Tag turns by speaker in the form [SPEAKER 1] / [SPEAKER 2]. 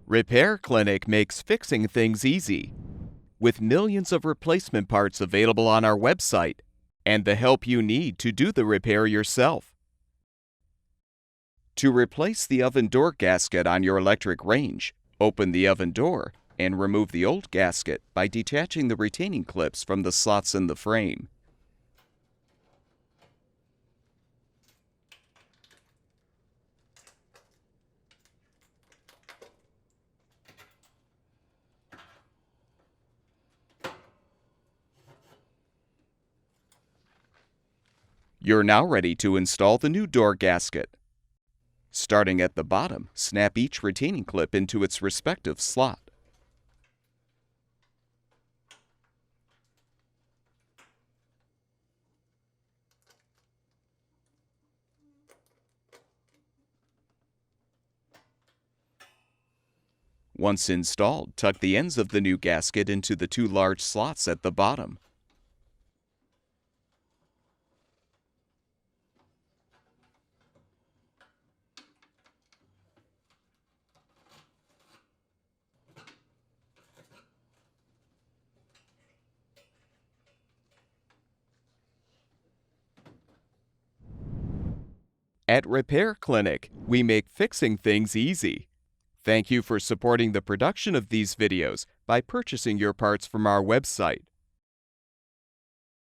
[SPEAKER 1] Repair Clinic makes fixing things easy, with millions of replacement parts available on our website and the help you need to do the repair yourself. To replace the oven door gasket on your electric range, open the oven door and remove the old gasket by detaching the retaining clips from the slots in the frame. You're now ready to install the new door gasket. Starting at the bottom, snap each retaining clip into its respective slot. Once installed, tuck the ends of the new gasket into the two large slots at the bottom. At Repair Clinic, we make fixing things easy. Thank you for supporting the production of these videos by purchasing your parts from our website.